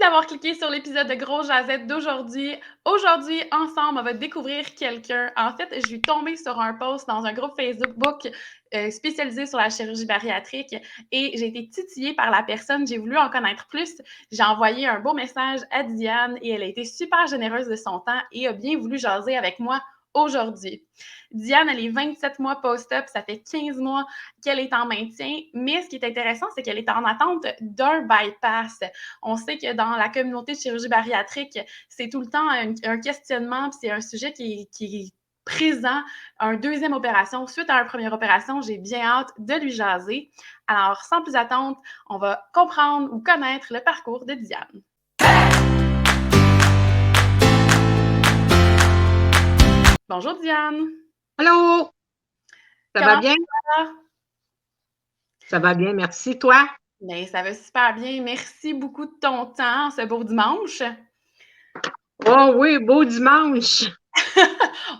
d'avoir cliqué sur l'épisode de Gros Jazette d'aujourd'hui. Aujourd'hui, ensemble, on va découvrir quelqu'un. En fait, je suis tombée sur un post dans un groupe Facebook spécialisé sur la chirurgie bariatrique et j'ai été titillée par la personne. J'ai voulu en connaître plus. J'ai envoyé un beau message à Diane et elle a été super généreuse de son temps et a bien voulu jaser avec moi aujourd'hui. Diane, elle est 27 mois post-op, ça fait 15 mois qu'elle est en maintien, mais ce qui est intéressant, c'est qu'elle est en attente d'un bypass. On sait que dans la communauté de chirurgie bariatrique, c'est tout le temps un questionnement, puis c'est un sujet qui est présent, une deuxième opération. Suite à une première opération, j'ai bien hâte de lui jaser. Alors, sans plus attendre, on va comprendre ou connaître le parcours de Diane. Bonjour Diane. Allô? Ça va bien? Ça va? Ça va bien, merci. Toi? Bien, ça va super bien. Merci beaucoup de ton temps ce beau dimanche. Oh oui, beau dimanche.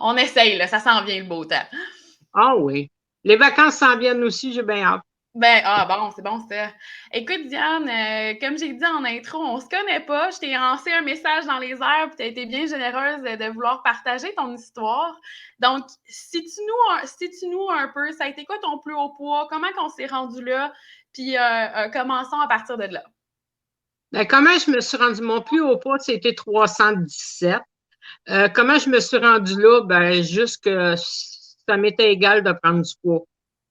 On essaye, là, ça s'en vient le beau temps. Ah oui. Les vacances s'en viennent aussi, j'ai bien hâte. Ben, bon, c'est bon ça. Écoute, Diane, comme j'ai dit en intro, on se connaît pas. Je t'ai lancé un message dans les airs, puis tu as été bien généreuse de vouloir partager ton histoire. Donc, situe-nous un peu, ça a été quoi ton plus haut poids? Comment qu'on s'est rendu là? Puis, commençons à partir de là. Ben, comment je me suis rendue? Mon plus haut poids, c'était 317. Comment je me suis rendue là? Ben, juste que ça m'était égal de prendre du poids.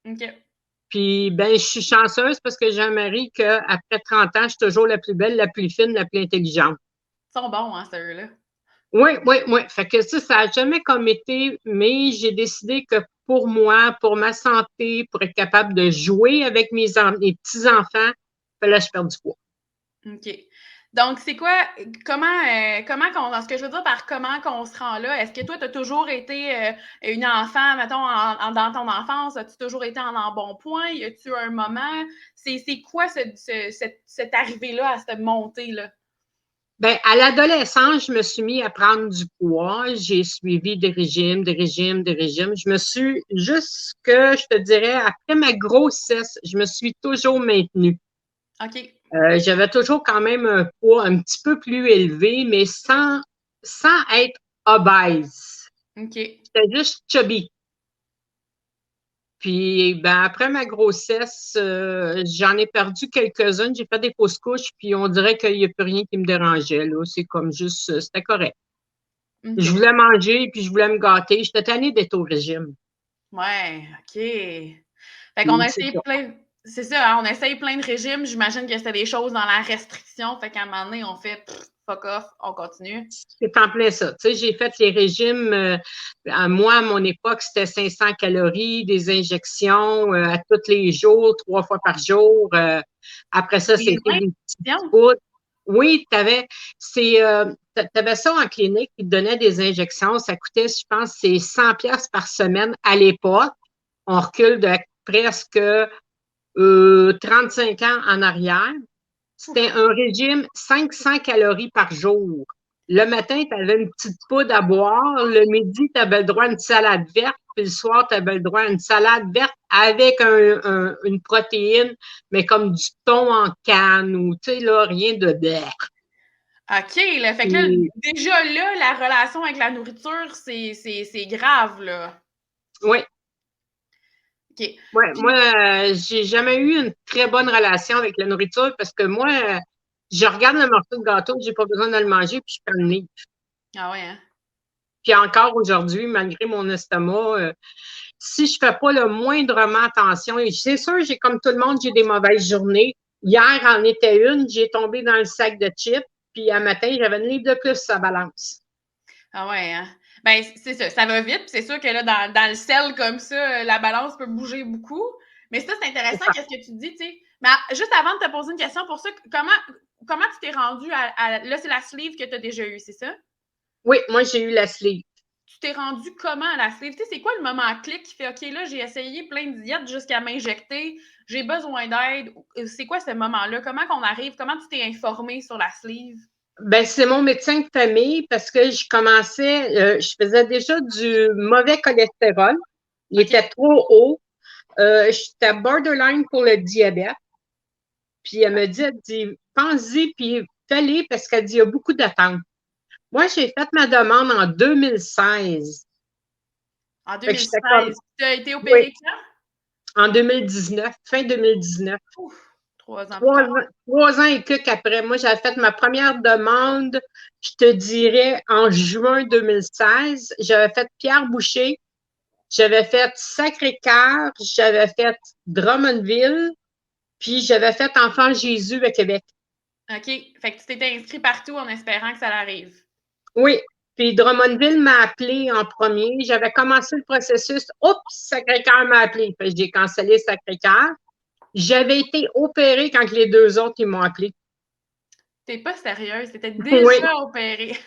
OK. Puis, ben, je suis chanceuse parce que j'ai un mari qu'après 30 ans, je suis toujours la plus belle, la plus fine, la plus intelligente. Ils sont bons, hein, ceux-là. Oui, oui, oui. Fait que ça n'a jamais comme été, mais j'ai décidé que pour moi, pour ma santé, pour être capable de jouer avec mes petits-enfants, il fallait que je perde du poids. OK. Donc, c'est quoi, ce que je veux dire par comment qu'on se rend là, est-ce que toi, tu as toujours été une enfant, mettons, dans ton enfance, as-tu toujours été en bon point? Y a-tu un moment? C'est quoi cette arrivée-là à cette montée-là? Ben, à l'adolescence, je me suis mis à prendre du poids. J'ai suivi des régimes, des régimes, des régimes. Je me suis, jusque, je te dirais, après ma grossesse, je me suis toujours maintenue. OK. J'avais toujours quand même un poids un petit peu plus élevé, mais sans être obèse. OK. J'étais juste chubby. Puis, ben, après ma grossesse, j'en ai perdu quelques-unes. J'ai fait des fausses couches, puis on dirait qu'il n'y a plus rien qui me dérangeait, là. C'est comme juste, c'était correct. Je OK. voulais manger, puis je voulais me gâter. J'étais tannée d'être au régime. Ouais, OK. Fait qu'on Puis, a c'est essayé ça. plein. C'est ça, hein, on essaye plein de régimes. J'imagine que c'était des choses dans la restriction. Fait qu'à un moment donné, on fait fuck off, on continue. C'est en plein ça. Tu sais, j'ai fait les régimes, moi, à mon époque, c'était 500 calories, des injections à tous les jours, 3 fois par jour. Après ça, Les c'était des petites injections? poudres. Oui, t'avais ça en clinique, ils te donnaient des injections. Ça coûtait, je pense, c'est 100 pièces par semaine à l'époque. On recule de presque 35 ans en arrière. C'était un régime 500 calories par jour. Le matin, tu avais une petite poudre à boire. Le midi, tu avais le droit à une salade verte. Puis le soir, tu avais le droit à une salade verte avec une protéine, mais comme du thon en canne ou, tu sais, là, rien de d'air. OK, là, fait que là, déjà là, la relation avec la nourriture, c'est grave, là. Oui, OK. ouais, Puis, moi, j'ai jamais eu une très bonne relation avec la nourriture parce que moi, je regarde le morceau de gâteau, j'ai pas besoin de le manger, puis je prends le nez. ah ouais, hein? Puis encore aujourd'hui, malgré mon estomac, si je fais pas le moindrement attention, et c'est sûr, j'ai comme tout le monde, j'ai des mauvaises journées. Hier en était une, j'ai tombé dans le sac de chips, puis un matin, j'avais une livre de plus sur la balance. Ah ouais, hein? Ben, c'est ça va vite. Puis c'est sûr que là, dans le sel comme ça, la balance peut bouger beaucoup. Mais ça, c'est intéressant, qu'est-ce que tu dis, tu sais. Mais juste avant de te poser une question pour ça, comment tu t'es rendu là, c'est la sleeve que tu as déjà eue, c'est ça? Oui, moi, j'ai eu la sleeve. Tu t'es rendu comment à la sleeve? Tu sais, c'est quoi le moment clé qui fait, OK, là, j'ai essayé plein de diètes jusqu'à m'injecter, j'ai besoin d'aide. C'est quoi ce moment-là? Comment qu'on arrive? Comment tu t'es informé sur la sleeve? Ben, c'est mon médecin de famille parce que je faisais déjà du mauvais cholestérol. Il OK. était trop haut. J'étais borderline pour le diabète. Puis elle me dit, pense-y, puis allée parce qu'elle dit, il y a beaucoup d'attentes. Moi, j'ai fait ma demande en 2016. En Fait que j'étais comme, 2016. Tu as été oui, opérée en 2019, fin 2019. quand? Ouf, 3 ans plus tard. 3 ans et quelques après. Moi, j'avais fait ma première demande, je te dirais, en juin 2016. J'avais fait Pierre-Boucher, j'avais fait Sacré-Cœur, j'avais fait Drummondville, puis j'avais fait Enfant Jésus à Québec. OK. Fait que tu t'étais inscrit partout en espérant que ça arrive. Oui. Puis Drummondville m'a appelé en premier. J'avais commencé le processus. Oups, Sacré-Cœur m'a appelé. Fait que j'ai cancellé Sacré-Cœur. J'avais été opérée quand les 2 autres, ils m'ont appelé. T'es pas sérieuse, t'étais Oui, déjà opérée.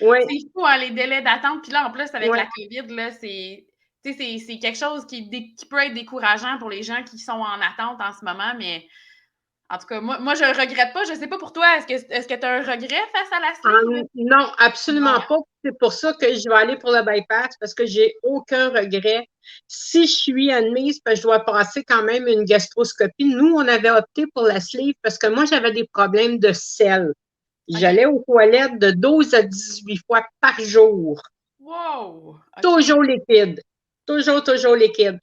oui, C'est fou, hein, les délais d'attente. Puis là, en plus, avec oui. la COVID, là, c'est quelque chose qui peut être décourageant pour les gens qui sont en attente en ce moment, mais en tout cas, moi je le regrette pas. Je sais pas pour toi, est-ce que tu as un regret face à la sleeve? Non, absolument Non. pas. C'est pour ça que je vais aller pour le bypass parce que j'ai aucun regret. Si je suis admise, parce que je dois passer quand même une gastroscopie. Nous, on avait opté pour la sleeve parce que moi, j'avais des problèmes de sel. OK. J'allais aux toilettes de 12 à 18 fois par jour. Wow! OK. Toujours liquide. Toujours, toujours liquide.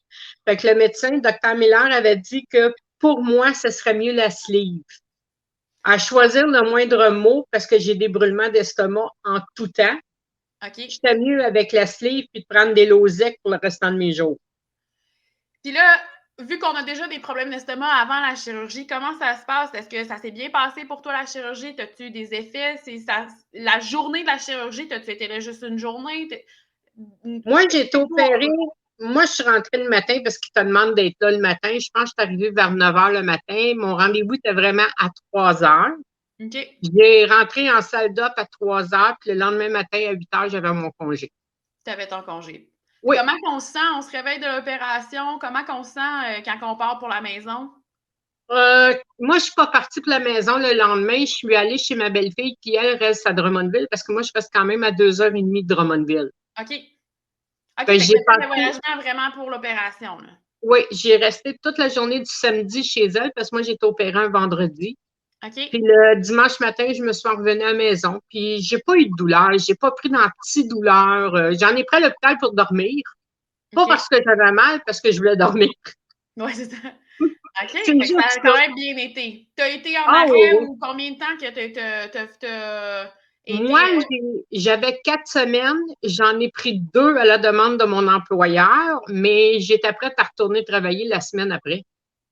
Fait que le médecin, Dr. Miller, avait dit que pour moi, ce serait mieux la sleeve. À choisir le moindre mot parce que j'ai des brûlements d'estomac en tout temps. OK. J'étais mieux avec la sleeve puis de prendre des Losec pour le restant de mes jours. Puis là, vu qu'on a déjà des problèmes d'estomac avant la chirurgie, comment ça se passe? Est-ce que ça s'est bien passé pour toi, la chirurgie? As-tu eu des effets? La journée de la chirurgie, t'as-tu été là juste une journée? Moi, j'ai été opérée. Moi, je suis rentrée le matin parce qu'ils te demandent d'être là le matin. Je pense que je suis arrivée vers 9 h le matin. Mon rendez-vous était vraiment à 3 h. OK. J'ai rentré en salle d'op à 3 h, puis le lendemain matin à 8 h, j'avais mon congé. Tu avais ton congé. Oui. Comment qu'on se sent? On se réveille de l'opération? Comment qu'on se sent quand on part pour la maison? Moi, je suis pas partie pour la maison le lendemain. Je suis allée chez ma belle-fille qui, elle, reste à Drummondville parce que moi, je reste quand même à 2 h 30 de Drummondville. OK. OK, Fait fait que que j'ai tu as fait le passé, voyagement vraiment pour l'opération, là. oui, j'ai resté toute la journée du samedi chez elle parce que moi, j'ai été opérée un vendredi. OK. Puis le dimanche matin, je me suis revenue à la maison. Puis j'ai pas eu de douleur. J'ai pas pris d'antidouleur. J'en ai pris à l'hôpital pour dormir. Pas OK. parce que j'avais mal, parce que je voulais dormir. Ouais, c'est ça. OK, C'est fait que ça juste a ça. quand même bien été. Tu as été en Ah oui, arrêt oui. ou combien de temps que t'as Moi, été. j'avais 4 semaines. J'en ai pris 2 à la demande de mon employeur, mais j'étais prête à retourner travailler la semaine après.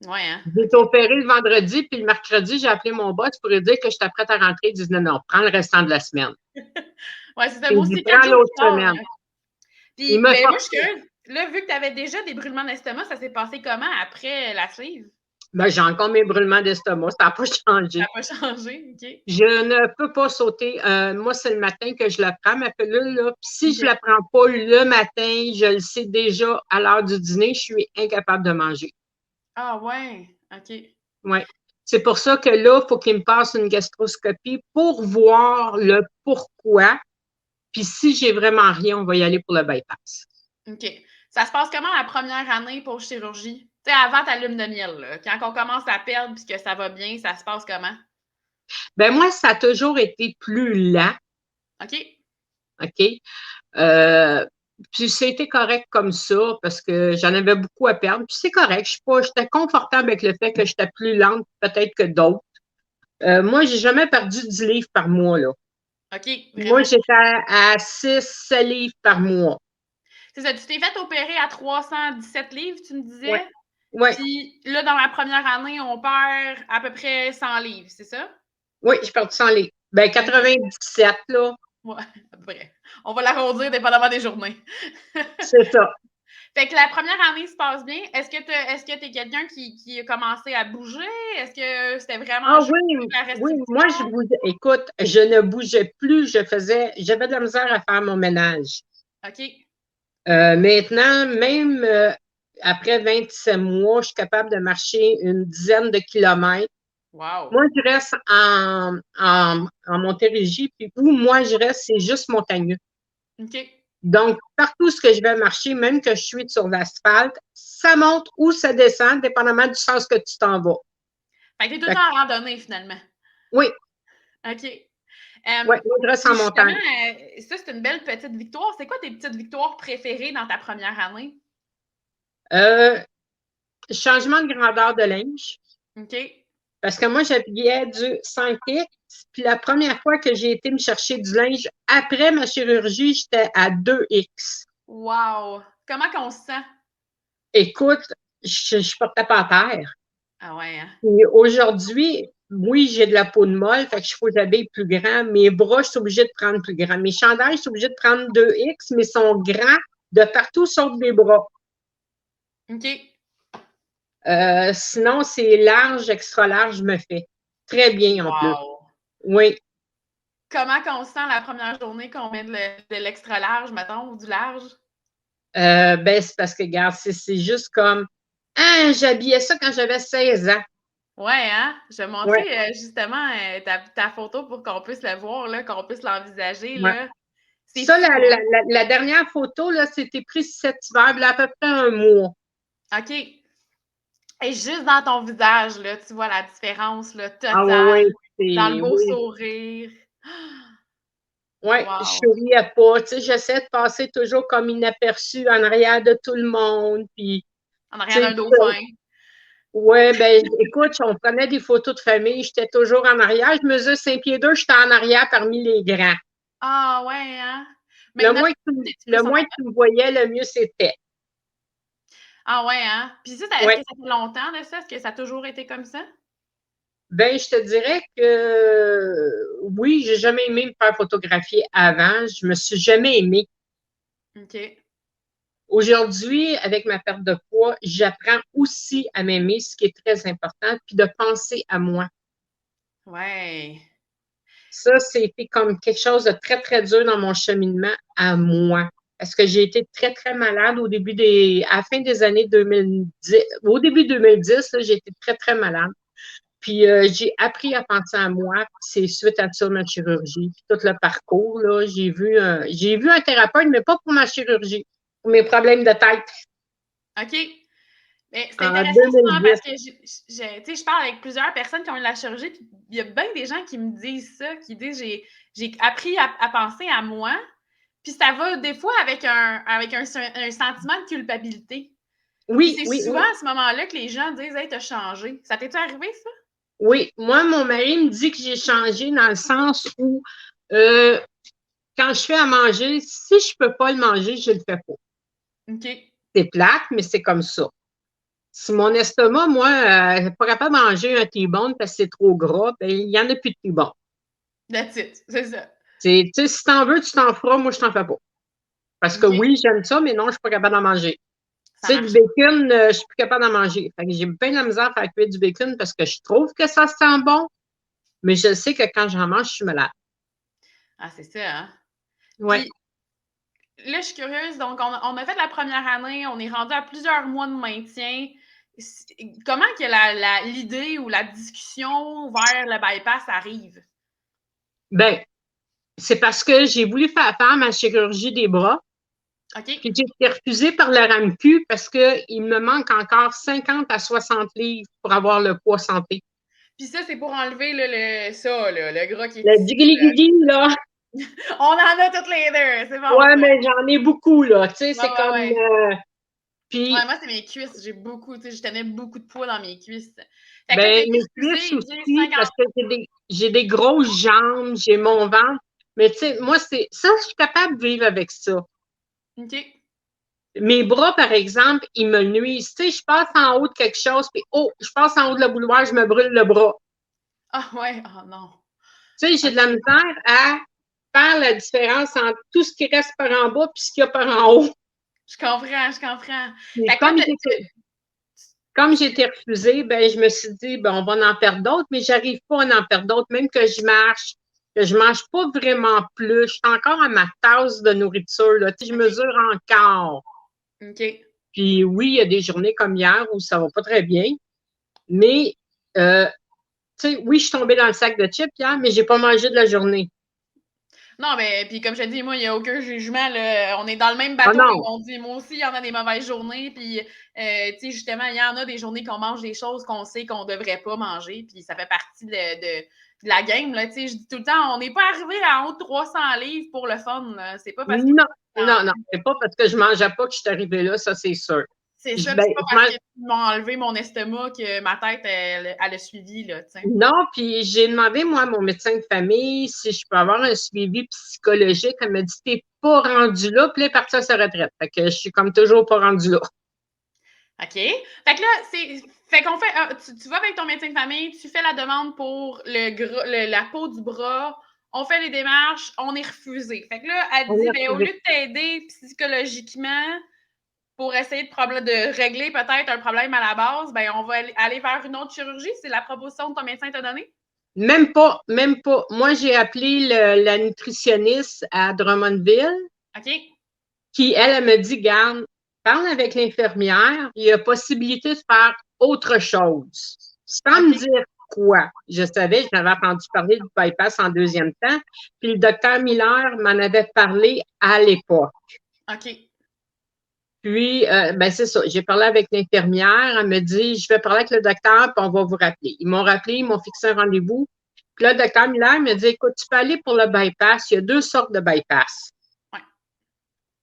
Ouais, hein? J'ai été OK. opérée le vendredi, puis le mercredi, j'ai appelé mon boss pour lui dire que j'étais prête à rentrer. Il dit non, non, prends le restant de la semaine. Ouais, c'est ça. Puis Moi il dit aussi, 4 prends jours l'autre plus tard, semaine. là. Il Puis, m'a ben, moi, je suis forcé. curieuse. Là, vu que tu avais déjà des brûlements d'estomac, ça s'est passé comment après la sleeve? Ben, j'ai encore mes brûlements d'estomac, ça n'a pas Ça changé. n'a pas changé, OK? Je ne peux pas sauter. Moi, c'est le matin que je la prends, ma pilule, là. Puis si je OK. la prends pas le matin, je le sais déjà à l'heure du dîner, je suis incapable de manger. Ah ouais, OK. Ouais. C'est pour ça que là, il faut qu'il me passe une gastroscopie pour voir le pourquoi. Puis si j'ai vraiment rien, on va y aller pour le bypass. OK. Ça se passe comment la première année pour chirurgie? Tu sais, avant ta lune de miel, là, quand on commence à perdre puis que ça va bien, ça se passe comment? Ben moi, ça a toujours été plus lent, OK? OK? Puis c'était correct comme ça parce que j'en avais beaucoup à perdre. Puis c'est correct. J'étais confortable avec le fait que j'étais plus lente peut-être que d'autres. Moi, j'ai jamais perdu 10 livres par mois, là. OK, Moi, vraiment. j'étais à 6 livres par mois. C'est ça, tu t'es fait opérer à 317 livres, tu me Ouais. disais? Ouais. Puis là, dans la première année, on perd à peu près 100 livres, c'est ça? Oui, j'ai perdu 100 livres. Ben, OK. 97, là. Ouais, à peu près. On va l'arrondir dépendamment des journées. C'est ça. Fait que la première année se passe bien. Est-ce que tu es quelqu'un qui a commencé à bouger? Est-ce que c'était vraiment Ah juste oui, la oui, restriction? moi, je bougeais. Écoute, je ne bougeais plus. J'avais de la misère à faire mon ménage. OK. Maintenant, même après 27 mois, je suis capable de marcher une dizaine de kilomètres. Wow. Moi, je reste en Montérégie, puis où moi je reste, c'est juste montagneux. OK. Donc, partout ce que je vais marcher, même que je suis sur l'asphalte, ça monte ou ça descend, dépendamment du sens que tu t'en vas. Fait que t'es tout le Fait temps en randonnée, finalement. oui, OK. Ouais, moi, je reste Puis en justement, montagne. ça, c'est une belle petite victoire. C'est quoi tes petites victoires préférées dans ta première année? Changement de grandeur de linge. OK. Parce que moi, j'habillais du 5X. Puis la première fois que j'ai été me chercher du linge après ma chirurgie, j'étais à 2X. Wow! Comment qu'on se sent? Écoute, je portais pas à terre. Ah ouais, hein? Et aujourd'hui, oui, j'ai de la peau de molle, fait que je faut que j'habille plus grand. Mes bras, je suis obligée de prendre plus grand. Mes chandails, je suis obligée de prendre 2X, mais ils sont grands de partout sauf des bras. OK. Sinon, c'est large, extra large, je me fais. Très bien en plus. Wow! Oui. Comment qu'on se sent la première journée qu'on met de l'extra large, mettons, ou du large? Ben, c'est parce que, regarde, c'est juste comme, ah, j'habillais ça quand j'avais 16 ans. Ouais, hein? Je vais Ouais, montrer justement ta photo pour qu'on puisse le voir, là, qu'on puisse l'envisager, ouais. là. C'est Ça, fou, hein? la dernière photo, là, c'était pris cet hiver, là, à peu près un mois. OK. Et juste dans ton visage, là, tu vois la différence, là, Ah oui, totale, dans le c'est, beau oui. sourire. Oui, je Wow! souriais pas. Tu sais, j'essaie de passer toujours comme inaperçu en arrière de tout le monde. Puis, En arrière tu sais, d'un dauphin. ouais, ben, écoute, on prenait des photos de famille, j'étais toujours en arrière. Je mesure 5 pieds 2, j'étais en arrière parmi les grands. Ah ouais, hein? Le Maintenant, moins t'es-tu le plus en moins que tu me voyais, le mieux c'était. ah ouais, hein? Puis ça, est-ce Ouais. que ça fait longtemps de ça? Est-ce que ça a toujours été comme ça? Ben, je te dirais que oui, j'ai jamais aimé me faire photographier avant. Je me suis jamais aimée. OK. Aujourd'hui, avec ma perte de poids, j'apprends aussi à m'aimer, ce qui est très important, puis de penser à moi. Ouais. Ça, c'était comme quelque chose de très, très dur dans mon cheminement à moi. Parce que j'ai été très, très malade à la fin des années 2010. Au début 2010, là, j'ai été très, très malade. Puis j'ai appris à penser à moi. C'est suite à ça ma chirurgie. Puis tout le parcours, là, j'ai vu un thérapeute, mais pas pour ma chirurgie, pour mes problèmes de tête OK. Mais c'est en intéressant ça, hein, 2010. parce que tu sais, je parle avec plusieurs personnes qui ont eu la chirurgie, puis il y a bien des gens qui me disent ça, qui disent j'ai appris à penser à moi, puis ça va des fois avec un sentiment de culpabilité. Puis Oui, c'est oui, souvent oui. à ce moment-là que les gens disent Hey, t'as changé. Ça t'est arrivé, ça? Oui, moi, mon mari me dit que j'ai changé dans le sens où euh, quand je fais à manger, si je peux pas le manger, je le fais pas. OK. C'est plate, mais c'est comme ça. Si mon estomac, moi, n'est pas capable de manger un T-bone parce que c'est trop gras, ben, il n'y en a plus de T-bone. That's it. C'est ça. Tu sais, si t'en veux, tu t'en feras, moi, je t'en fais pas. Parce que OK. oui, j'aime ça, mais non, je suis pas capable d'en manger. Ça Tu sais, du marche. bacon, je suis plus capable d'en manger. Fait que j'ai bien de la misère à faire cuire du bacon parce que je trouve que ça sent bon, mais je sais que quand j'en mange, je suis malade. Ah, c'est ça, hein? Ouais. Puis là, je suis curieuse. Donc, on a fait la première année, on est rendu à plusieurs mois de maintien. Comment que l'idée ou la discussion vers le bypass arrive? Ben, c'est parce que j'ai voulu faire ma chirurgie des bras, OK? puis j'ai été refusée par le RAMQ parce qu'il me manque encore 50 à 60 livres pour avoir le poids santé. Puis ça, c'est pour enlever là, le gras qui est Le ici. digili là, On en a toutes les deux. C'est bon, ouais, ça. mais j'en ai beaucoup, là. Tu sais, Ouais, c'est ouais, comme. ouais. Ouais, Puis, moi, c'est mes cuisses. J'ai beaucoup, tu sais, je tenais beaucoup de poids dans mes cuisses. Fait que là, t'as ben, été mes cuisses refusée, j'ai aussi, 50. parce que j'ai des grosses jambes, j'ai mon ventre. Mais tu sais, moi, ça, je suis capable de vivre avec ça. OK. Mes bras, par exemple, ils me nuisent. Tu sais, je passe en haut de quelque chose, puis oh, je passe en haut de la bouilloire, je me brûle le bras. Ah, ouais. Ah, non. Tu sais, j'ai de la OK. misère à faire la différence entre tout ce qui reste par en bas puis ce qu'il y a par en haut. Je comprends, je comprends. Mais Fait que là, comme j'étais refusée, ben, je me suis dit, ben, on va en perdre d'autres, mais j'arrive pas à en perdre d'autres, même que je marche, que je mange pas vraiment plus. Je suis encore à ma tasse de nourriture, là. Tu sais, je OK. mesure encore. OK. Puis oui, il y a des journées comme hier où ça va pas très bien, mais euh, tu sais, oui, je suis tombée dans le sac de chips hier, mais j'ai pas mangé de la journée. Non, mais puis comme je te dis, moi, il n'y a aucun jugement. Là. On est dans le même Ah bateau, comme non, on dit. Moi aussi, il y en a des mauvaises journées. Puis, tu sais, justement, il y en a des journées qu'on mange des choses qu'on sait qu'on ne devrait pas manger. Puis ça fait partie de la game, là, tu sais, je dis tout le temps, on n'est pas arrivé à en haut de 300 livres pour le fun, là. C'est pas parce que... Non, non, c'est pas parce que je mangeais pas que je suis arrivée là, ça, c'est sûr. C'est ça, Ben, c'est pas parce qu'ils m'ont enlevé mon estomac que ma tête, elle a suivi, là, tu sais. non, puis j'ai demandé, moi, à mon médecin de famille, si je peux avoir un suivi psychologique. Elle m'a dit, t'es pas rendu là, puis elle est partie à sa retraite. Fait que je suis comme toujours pas rendu là. OK. Fait que là, c'est. Fait qu'on fait. Tu vas avec ton médecin de famille, tu fais la demande pour la peau du bras, on fait les démarches, on est refusé. Fait que là, elle dit, ben, au lieu de t'aider psychologiquement pour essayer de régler peut-être un problème à la base, ben, on va aller vers une autre chirurgie. C'est la proposition que ton médecin t'a donnée? Même pas, même pas. Moi, j'ai appelé la nutritionniste à Drummondville, OK. qui, elle me dit, garde, parle avec l'infirmière, il y a possibilité de faire autre chose. Sans me dire quoi. Je savais, j'avais entendu parler du bypass en deuxième temps, puis le docteur Miller m'en avait parlé à l'époque. OK. Puis, ben c'est ça, j'ai parlé avec l'infirmière, elle me dit, je vais parler avec le docteur, puis on va vous rappeler. Ils m'ont rappelé, ils m'ont fixé un rendez-vous. Puis là, le docteur Miller me dit, écoute, tu peux aller pour le bypass, il y a 2 sortes de bypass. Ouais.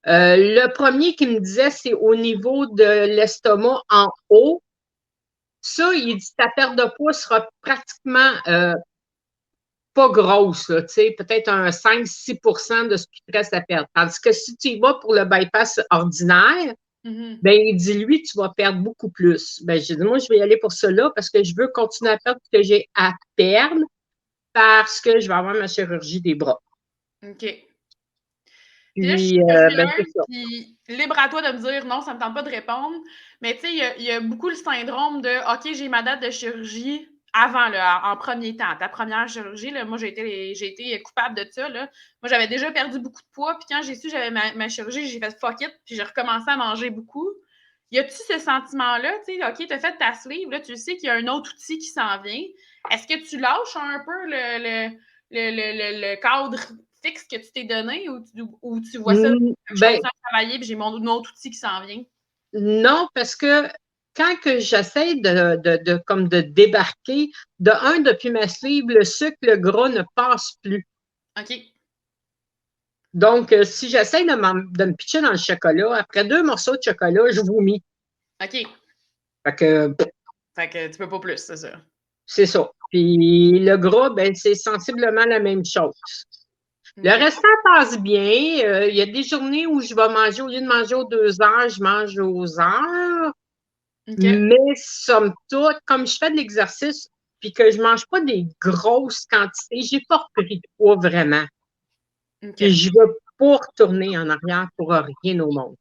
Le premier qui me disait, c'est au niveau de l'estomac en haut. Ça, il dit, ta perte de poids sera pratiquement pas grosse, tu sais, peut-être un 5-6 de ce qui te reste à perdre. Tandis que si tu y vas pour le bypass ordinaire, ben, il dit, lui, tu vas perdre beaucoup plus. Ben, j'ai dit, moi, je vais y aller pour cela parce que je veux continuer à perdre ce que j'ai à perdre parce que je vais avoir ma chirurgie des bras. OK. Puis, là, je suis ben, c'est ça. puis libre à toi de me dire non, ça ne me tente pas de répondre. Mais tu sais, il y a beaucoup le syndrome de OK, j'ai ma date de chirurgie avant, là, en premier temps. Ta première chirurgie, là, moi, j'ai été coupable de ça. Là. Moi, j'avais déjà perdu beaucoup de poids. Puis quand j'ai su que j'avais ma chirurgie, j'ai fait fuck it. Puis j'ai recommencé à manger beaucoup. Y a-tu ce sentiment-là? Tu sais, OK, tu as fait ta sleeve, là, tu sais qu'il y a un autre outil qui s'en vient. Est-ce que tu lâches un peu le cadre fixe que tu t'es donné ou tu vois ça, je Ben, continue à travailler puis j'ai mon autre outil qui s'en vient? non, parce que quand que j'essaie comme de débarquer, depuis ma sleeve, le sucre, le gras ne passe plus. OK. Donc, si j'essaie de me pitcher dans le chocolat, après 2 morceaux de chocolat, je vomis. OK. Fait que tu peux pas plus, c'est ça. C'est ça. Puis le gras, ben, c'est sensiblement la même chose. Le restant passe bien. Il y a des journées où je vais manger, au lieu de manger aux 2 heures, je mange aux heures. Mais somme toute, comme je fais de l'exercice puis que je mange pas des grosses quantités, j'ai pas repris de poids vraiment. Puis je veux pas retourner en arrière pour rien au monde.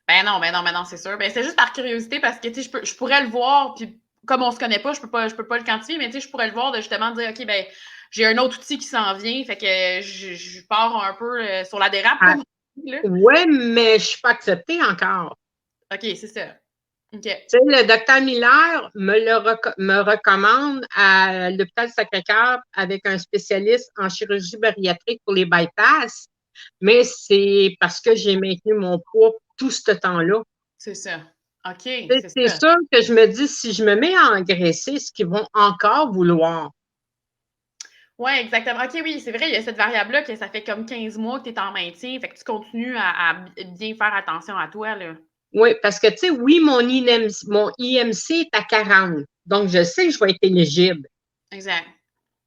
Ben non, c'est sûr. Ben c'est juste par curiosité parce que tu sais, je pourrais le voir, puis comme on se connaît pas, je peux pas le quantifier, mais tu sais, je pourrais le voir de justement dire OK, ben j'ai un autre outil qui s'en vient, fait que je pars un peu sur la dérape. Ouais, mais je suis pas acceptée encore. OK, c'est ça. OK. Tu sais, le docteur Miller me recommande à l'hôpital Sacré-Cœur avec un spécialiste en chirurgie bariatrique pour les bypass, mais c'est parce que j'ai maintenu mon poids tout ce temps-là. C'est ça. OK, C'est sûr que je me dis, si je me mets à engraisser, ce qu'ils vont encore vouloir. Oui, exactement. OK, oui, c'est vrai, il y a cette variable-là que ça fait comme 15 mois que tu es en maintien, fait que tu continues à bien faire attention à toi, là. Oui, parce que, tu sais, oui, mon IMC est à 40, donc je sais que je vais être éligible. Exact.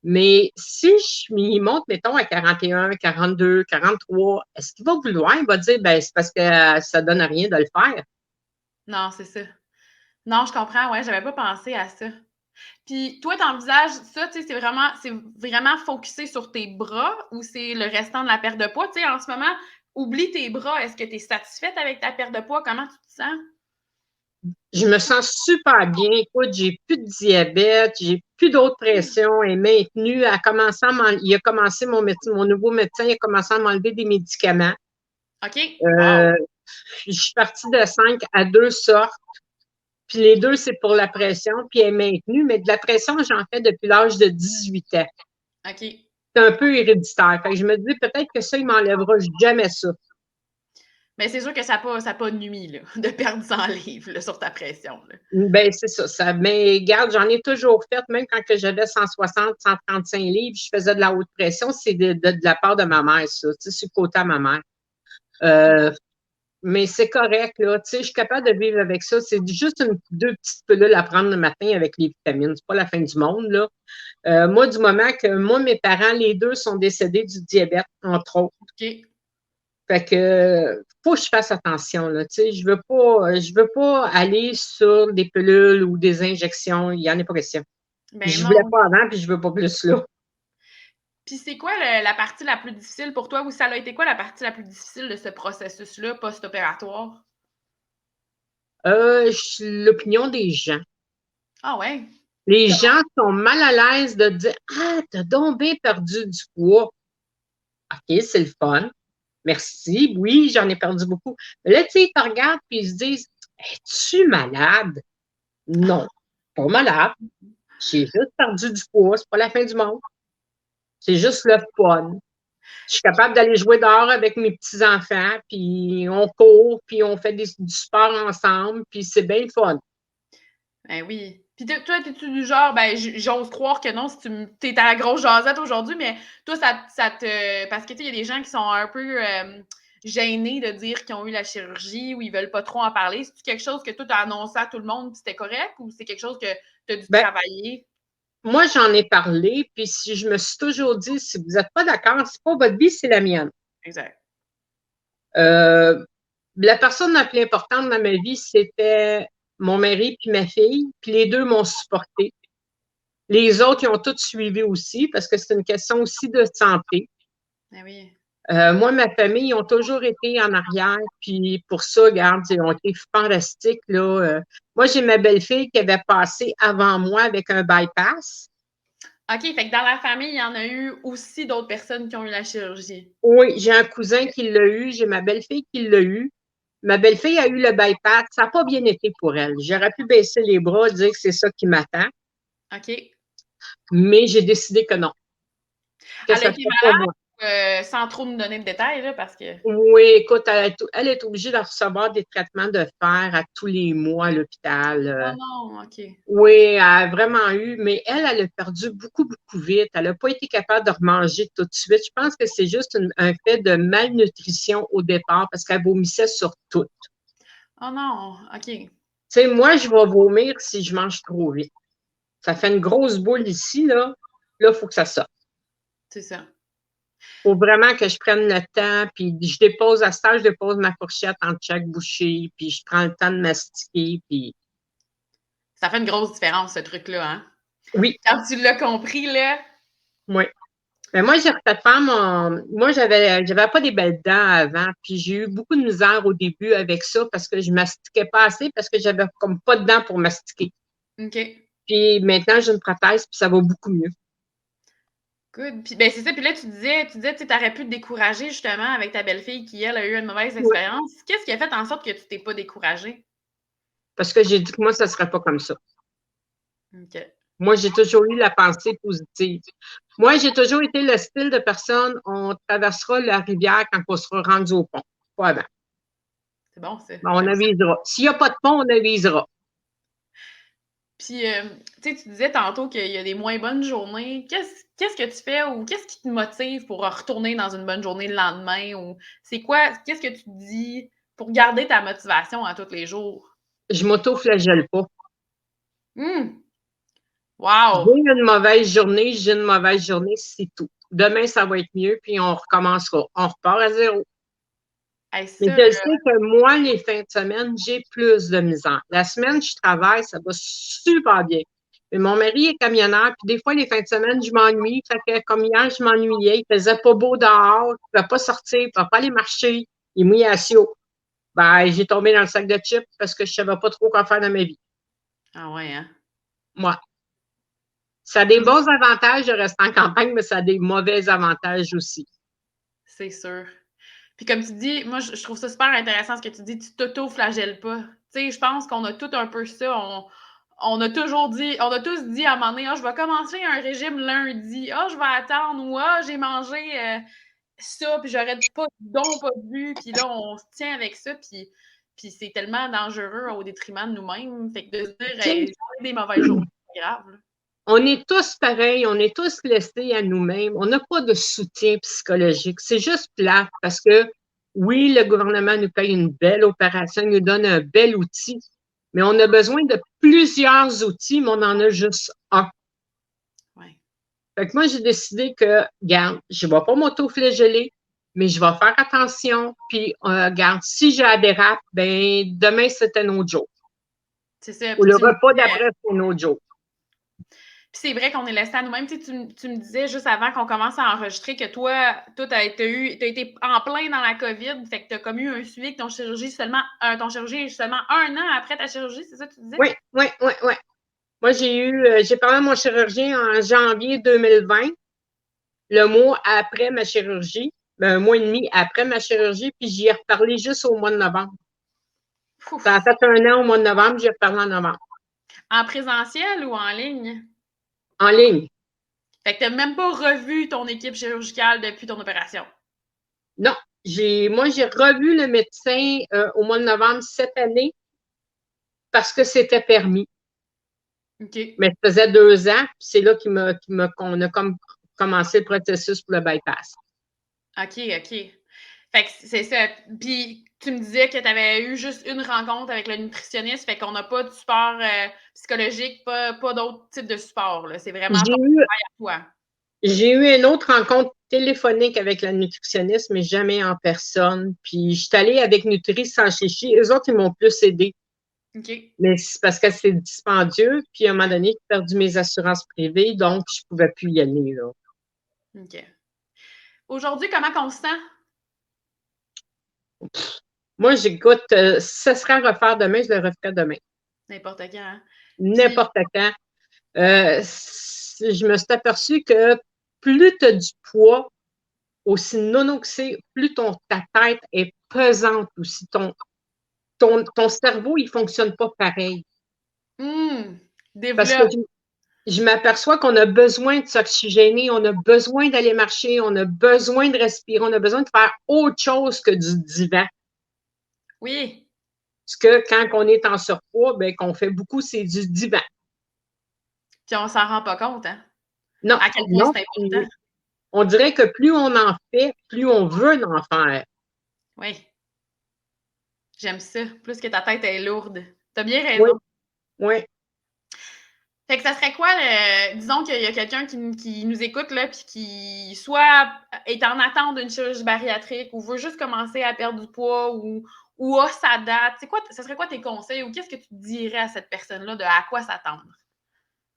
Mais si je m'y monte, mettons, à 41, 42, 43, est-ce qu'il va vouloir? Il va dire, ben, c'est parce que ça donne rien de le faire. Non, c'est ça. Non, je comprends, ouais, j'avais pas pensé à ça. Puis toi, t'envisages ça, tu sais, c'est vraiment focusé sur tes bras ou c'est le restant de la perte de poids? Tu sais, en ce moment, oublie tes bras. Est-ce que tu es satisfaite avec ta perte de poids? Comment tu te sens? Je me sens super bien. Écoute, j'ai plus de diabète, j'ai plus d'autres pressions, elle est maintenue. Il a commencé mon nouveau médecin, il a commencé à m'enlever des médicaments. OK. Wow. Je suis partie de 5 à 2 sortes. Puis les 2, c'est pour la pression, puis elle est maintenue. Mais de la pression, j'en fais depuis l'âge de 18 ans. OK. C'est un peu héréditaire. Fait que je me dis peut-être que ça, il m'enlèvera jamais ça. Mais c'est sûr que ça a pas nui, là, de perdre 100 livres, là, sur ta pression, là. Ben, c'est ça. Mais regarde, j'en ai toujours fait, même quand que j'avais 160, 135 livres, je faisais de la haute pression, c'est de la part de ma mère, ça, tu sais, sur le côté à ma mère. Mais c'est correct, là, tu sais, je suis capable de vivre avec ça. C'est juste deux petites pilules à prendre le matin avec les vitamines. C'est pas la fin du monde, là. Moi, du moment que mes parents, les deux, sont décédés du diabète, entre autres. OK. Fait que faut que je fasse attention, là. Tu sais, je veux pas aller sur des pilules ou des injections. Il y en a pas question. Ben Je voulais non. pas avant, puis je veux pas plus là. Puis c'est quoi la partie la plus difficile pour toi ou ça a été quoi la partie la plus difficile de ce processus-là post-opératoire? L'opinion des gens. Ah ouais? Les gens sont mal à l'aise de dire Ah, t'as donc bien perdu du poids. OK, c'est le fun. Merci. Oui, j'en ai perdu beaucoup. Mais là, tu sais, ils te regardent puis ils se disent Es-tu malade? Non, pas malade. J'ai juste perdu du poids. C'est pas la fin du monde. C'est juste le fun. Je suis capable d'aller jouer dehors avec mes petits-enfants, puis on court, puis on fait du sport ensemble, puis c'est bien le fun. Ben oui. Puis toi, t'es-tu du genre, ben j'ose croire que non, si t'es à la grosse jasette aujourd'hui, mais toi, ça te. Parce que tu sais, il y a des gens qui sont un peu gênés de dire qu'ils ont eu la chirurgie ou ils veulent pas trop en parler. C'est-tu quelque chose que toi, t'as annoncé à tout le monde puis c'était correct ou c'est quelque chose que t'as dû Ben, travailler? moi, j'en ai parlé, puis si je me suis toujours dit, si vous n'êtes pas d'accord, c'est pas votre vie, c'est la mienne. Exact. La personne la plus importante dans ma vie, c'était mon mari puis ma fille, puis les deux m'ont supporté. Les autres, ils ont tous suivi aussi, parce que c'est une question aussi de santé. Ben oui. Moi, ma famille, ils ont toujours été en arrière, puis pour ça, regarde, ils ont été fantastiques, là. Moi, j'ai ma belle-fille qui avait passé avant moi avec un bypass. OK, fait que dans la famille, il y en a eu aussi d'autres personnes qui ont eu la chirurgie. Oui, j'ai un cousin qui l'a eu, j'ai ma belle-fille qui l'a eu. Ma belle-fille a eu le bypass. Ça n'a pas bien été pour elle. J'aurais pu baisser les bras, dire que c'est ça qui m'attend, OK. mais j'ai décidé que non, que Elle a ça ne été serait pas moi. sans trop nous donner de détails, là, parce que. Oui, écoute, elle est obligée de recevoir des traitements de fer à tous les mois à l'hôpital. Oh non, OK. Oui, elle a vraiment eu, mais elle a perdu beaucoup, beaucoup vite. Elle n'a pas été capable de remanger tout de suite. Je pense que c'est juste un fait de malnutrition au départ parce qu'elle vomissait sur tout. Oh non, OK. Tu sais, moi, je vais vomir si je mange trop vite. Ça fait une grosse boule ici, là. Là, il faut que ça sorte. C'est ça. Il faut vraiment que je prenne le temps, puis je dépose à ce temps, je dépose ma fourchette entre chaque bouchée, puis je prends le temps de mastiquer, puis Ça fait une grosse différence, ce truc-là, hein? oui, Quand tu l'as compris, là. oui. Mais moi, j'ai refait faire Moi, j'avais pas des belles dents avant, puis j'ai eu beaucoup de misère au début avec ça parce que je mastiquais pas assez, parce que j'avais comme pas de dents pour mastiquer. OK. Puis maintenant, j'ai une prothèse, puis ça va beaucoup mieux. Good. Puis, ben, c'est ça. Puis là, tu sais, tu aurais pu te décourager justement avec ta belle-fille qui, elle, a eu une mauvaise Oui. expérience. Qu'est-ce qui a fait en sorte que tu t'es pas découragée? Parce que j'ai dit que moi, ça serait pas comme ça. OK. Moi, j'ai toujours eu la pensée positive. Moi, j'ai toujours été le style de personne, on traversera la rivière quand on sera rendu au pont. Pas avant. C'est bon, ça. On J'aime ça. avisera. S'il n'y a pas de pont, on avisera. Puis, tu sais, tu disais tantôt qu'il y a des moins bonnes journées. Qu'est-ce que tu fais ou qu'est-ce qui te motive pour retourner dans une bonne journée le lendemain? Ou c'est quoi, qu'est-ce que tu te dis pour garder ta motivation à tous les jours? Je m'auto-flagelle pas. Hum! Wow! J'ai une mauvaise journée, c'est tout. Demain, ça va être mieux, puis on recommencera. On repart à zéro. Hey, Mais ça, je là, sais que moi, les fins de semaine, j'ai plus de misère. La semaine, je travaille, ça va super bien. Mais mon mari est camionneur, puis des fois, les fins de semaine, je m'ennuie. Fait que, comme hier, je m'ennuyais. Il faisait pas beau dehors, il ne pouvait pas sortir, il ne pouvait pas aller marcher. Il mouillait à Sio. Ben, j'ai tombé dans le sac de chips parce que je ne savais pas trop quoi faire dans ma vie. ah ouais, hein? Moi. Ça a des bons avantages de rester en campagne, mais ça a des mauvais avantages aussi. C'est sûr. Puis comme tu dis, moi, je trouve ça super intéressant ce que tu dis, tu t'auto-flagelles pas. Tu sais, je pense qu'on a tout un peu ça. On a toujours dit, on a tous dit à un moment donné, ah, je vais commencer un régime lundi, ah, je vais attendre, ou ah, j'ai mangé ça, puis j'aurais pas donc pas dû, puis là, on se tient avec ça, puis c'est tellement dangereux au détriment de nous-mêmes. Fait que de se dire, Tu sais, j'en ai des mauvaises journées, c'est pas grave. Là. on est tous pareils, on est tous laissés à nous-mêmes. On n'a pas de soutien psychologique. C'est juste plate parce que, oui, le gouvernement nous paye une belle opération, il nous donne un bel outil, mais on a besoin de plusieurs outils, mais on en a juste un. Ouais. Fait que moi, j'ai décidé que, regarde, je ne vais pas m'auto-flageller, mais je vais faire attention. Puis, regarde, si j'ai la dérape, ben demain, c'était un autre jour. C'est ça. Ou Puis le tu me repas disais, d'après, c'est un autre jour. puis c'est vrai qu'on est laissé à nous-mêmes. Tu me disais juste avant qu'on commence à enregistrer que toi, t'as été en plein dans la COVID, fait que tu as comme eu un suivi avec ton chirurgie seulement un an après ta chirurgie, c'est ça que tu disais? Oui, oui, oui, oui. Moi, j'ai parlé à mon chirurgien en janvier 2020, le mois après ma chirurgie, un mois et demi après ma chirurgie, puis j'y ai reparlé juste au mois de novembre. Ça a Ouf. fait un an au mois de novembre, j'y ai reparlé en novembre. En présentiel ou en ligne? En ligne. Fait que tu n'as même pas revu ton équipe chirurgicale depuis ton opération. Non, moi, j'ai revu le médecin au mois de novembre cette année parce que c'était permis. OK. Mais ça faisait 2 ans, puis c'est là qu'on a comme commencé le processus pour le bypass. OK, OK. Fait que c'est ça. Puis tu me disais que tu avais eu juste une rencontre avec le nutritionniste, fait qu'on n'a pas de support psychologique, pas d'autre type de support. Là. C'est vraiment J'ai ton eu, travail à toi. j'ai eu une autre rencontre téléphonique avec la nutritionniste, mais jamais en personne. Puis je suis allée avec Nutri sans chichi. Eux autres, ils m'ont plus aidé. OK. Mais c'est parce que c'est dispendieux. Puis à un moment donné, j'ai perdu mes assurances privées, donc je ne pouvais plus y aller, là. OK. Aujourd'hui, comment on se sent? Moi, j'écoute, si ça serait à refaire demain, je le referais demain. N'importe quand. Hein? Puis, N'importe quand. Je me suis aperçue que plus tu as du poids, aussi nonoxé, plus ta tête est pesante aussi. Ton cerveau, il ne fonctionne pas pareil. Parce que développe. je m'aperçois qu'on a besoin de s'oxygéner, on a besoin d'aller marcher, on a besoin de respirer, on a besoin de faire autre chose que du divan. Oui. Parce que quand on est en surpoids, ben, qu'on fait beaucoup, c'est du divan. Puis on s'en rend pas compte, hein? Non, À quel point non. c'est important. On dirait que plus on en fait, plus on veut en faire. Oui. J'aime ça. Plus que ta tête est lourde. T'as bien Oui, raison. oui. Fait que ça serait quoi, disons qu'il y a quelqu'un qui nous écoute, là, puis qui soit est en attente d'une chirurgie bariatrique ou veut juste commencer à perdre du poids ou a sa date. Ça serait quoi tes conseils ou qu'est-ce que tu dirais à cette personne-là de à quoi s'attendre?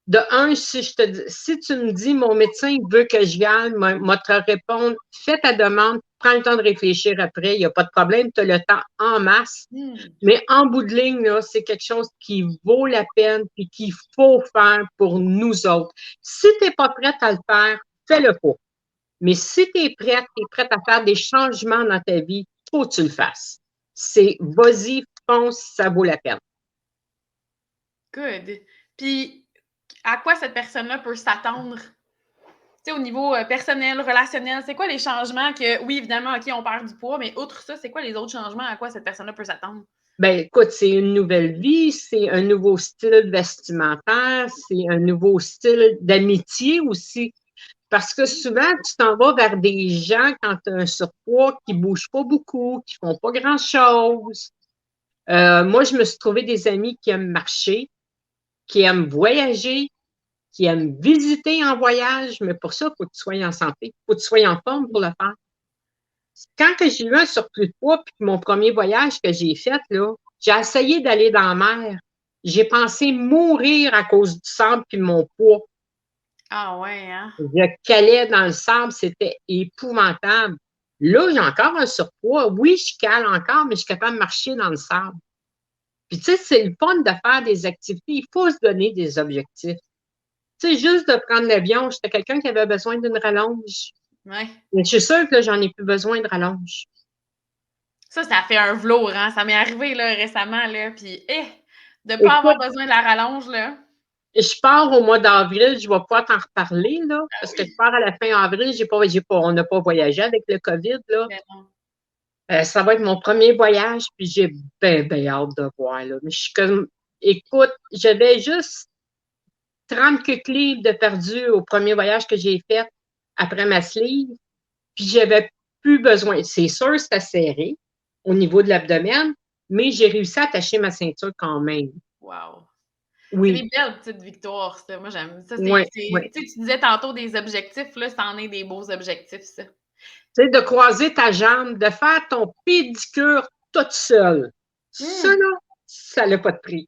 De un, si tu me dis mon médecin veut que je gagne, moi te répondre, fais ta demande, prends le temps de réfléchir après, il n'y a pas de problème, tu as le temps en masse. Mais en bout de ligne, là, c'est quelque chose qui vaut la peine et qu'il faut faire pour nous autres. Si tu n'es pas prête à le faire, fais-le pas. Mais si tu es prête à faire des changements dans ta vie, il faut que tu le fasses. C'est vas-y, fonce, ça vaut la peine. Good. Puis, à quoi cette personne-là peut s'attendre? Tu sais, au niveau personnel, relationnel, c'est quoi les changements que, oui, évidemment, OK, on perd du poids, mais outre ça, c'est quoi les autres changements à quoi cette personne-là peut s'attendre? Ben, écoute, c'est une nouvelle vie, c'est un nouveau style vestimentaire, c'est un nouveau style d'amitié aussi. Parce que souvent, tu t'en vas vers des gens quand tu as un surpoids qui ne bougent pas beaucoup, qui ne font pas grand-chose. Moi, je me suis trouvé des amis qui aiment marcher, qui aiment voyager, qui aiment visiter en voyage, mais pour ça, il faut que tu sois en santé, il faut que tu sois en forme pour le faire. Quand que j'ai eu un surplus de poids, puis mon premier voyage que j'ai fait, là, j'ai essayé d'aller dans la mer. J'ai pensé mourir à cause du sable puis de mon poids. Ah ouais, hein? Je calais dans le sable, c'était épouvantable. Là, j'ai encore un surpoids. Oui, je cale encore, mais je suis capable de marcher dans le sable. Puis, tu sais, c'est le fun de faire des activités. Il faut se donner des objectifs. Tu sais, juste de prendre l'avion, j'étais quelqu'un qui avait besoin d'une rallonge. Ouais. Mais je suis sûre que j'en ai plus besoin de rallonge. Ça fait un velours, hein? Ça m'est arrivé là, récemment, là, puis de ne pas avoir Écoute, besoin de la rallonge, là. Je pars au mois d'avril, je vais pouvoir t'en reparler, là, parce que je pars à la fin avril, on n'a pas voyagé avec le COVID, là. Mais non. Ça va être mon premier voyage, puis j'ai bien hâte de voir, là. Mais je suis comme, écoute, j'avais juste 30 quelques livres de perdu au premier voyage que j'ai fait après ma sleeve, puis j'avais plus besoin. C'est sûr, c'était serré au niveau de l'abdomen, mais j'ai réussi à attacher ma ceinture quand même. Wow! C'est des Oui, belles petites victoires, ça. Moi, j'aime ça. oui, oui. Tu sais, tu disais tantôt des objectifs, là, c'en est des beaux objectifs, ça. Tu sais, de croiser ta jambe, de faire ton pédicure toute seule. Ça, Mmh. là, ça n'a pas de prix.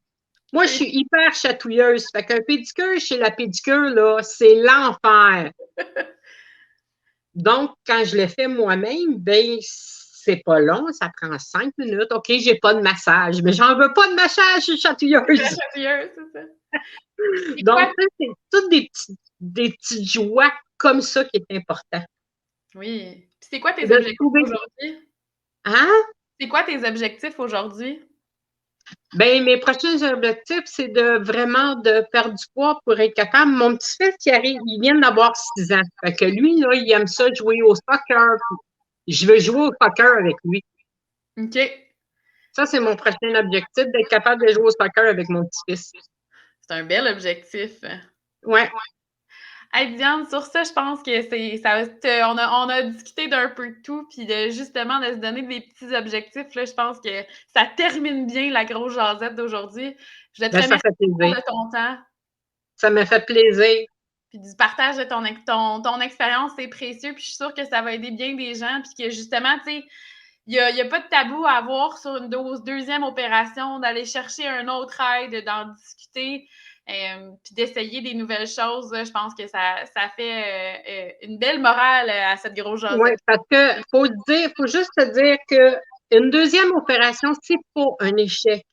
Moi, je C'est suis hyper chatouilleuse. Fait qu'un pédicure chez la pédicure, là, c'est l'enfer. Donc, quand je le fais moi-même, ben, c'est pas long, ça prend 5 minutes. OK, j'ai pas de massage, mais j'en veux pas de massage, je suis la chatouilleuse. chatouilleuse, c'est ça. C'est Donc, quoi ça, c'est toutes des petites joies comme ça qui est important. oui. Puis c'est quoi tes De objectifs trouver. aujourd'hui? Hein? C'est quoi tes objectifs aujourd'hui? Ben, mes prochains objectifs, c'est de vraiment de perdre du poids pour être capable. Mon petit-fils qui arrive, il vient d'avoir 6 ans. Fait que lui, là, il aime ça jouer au soccer. Je veux jouer au soccer avec lui. OK. Ça, c'est mon prochain objectif, d'être capable de jouer au soccer avec mon petit-fils. C'est un bel objectif. Ouais. Hey Diane, sur ça, je pense que on a discuté d'un peu de tout, puis justement de se donner des petits objectifs. Là, je pense que ça termine bien la grosse jasette d'aujourd'hui. Je te Ben, ça remercie fait plaisir. de ton temps, Ça me fait plaisir. puis du partage de ton expérience, c'est précieux, puis je suis sûre que ça va aider bien des gens, puis que justement, tu sais, il y a pas de tabou à avoir sur une deuxième opération, d'aller chercher un autre aide, d'en discuter. Puis d'essayer des nouvelles choses, je pense que ça fait une belle morale à cette grosse Oui, jasette. parce que faut juste te dire que une deuxième opération, c'est pas un échec.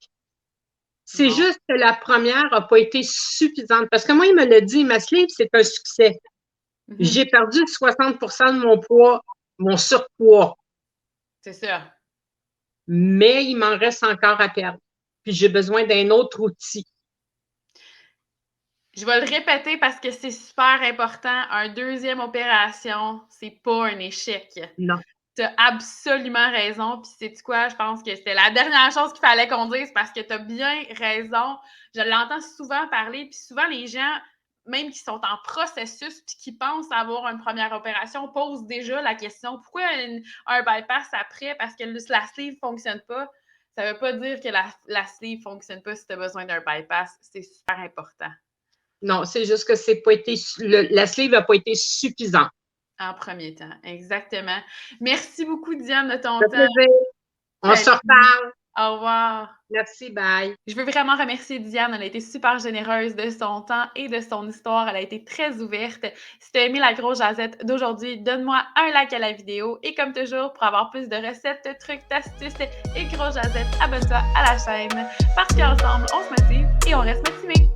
C'est Non. juste que la première n'a pas été suffisante. Parce que moi, il me l'a dit, ma sleeve, c'est un succès. Mhm. J'ai perdu 60 de mon poids, mon surpoids, C'est ça. mais il m'en reste encore à perdre. Puis j'ai besoin d'un autre outil. Je vais le répéter parce que c'est super important. Un deuxième opération, c'est pas un échec. Non. Tu as absolument raison. Puis, sais-tu quoi? Je pense que c'était la dernière chose qu'il fallait qu'on dise parce que tu as bien raison. Je l'entends souvent parler. Puis, souvent, les gens, même qui sont en processus puis qui pensent avoir une première opération, posent déjà la question pourquoi un bypass après? Parce que la sleeve ne fonctionne pas. Ça ne veut pas dire que la sleeve ne fonctionne pas si tu as besoin d'un bypass. C'est super important. Non, c'est juste que c'est pas été, la sleeve n'a pas été suffisante. En premier temps, exactement. Merci beaucoup, Diane, de ton Ça fait temps. plaisir. On se Salut. reparle. Au revoir. Merci, bye. Je veux vraiment remercier Diane. Elle a été super généreuse de son temps et de son histoire. Elle a été très ouverte. Si tu as aimé la grosse jasette d'aujourd'hui, donne-moi un like à la vidéo. Et comme toujours, pour avoir plus de recettes, trucs, astuces et grosses jasettes, abonne-toi à la chaîne. Parce qu'ensemble, on se motive et on reste motivé.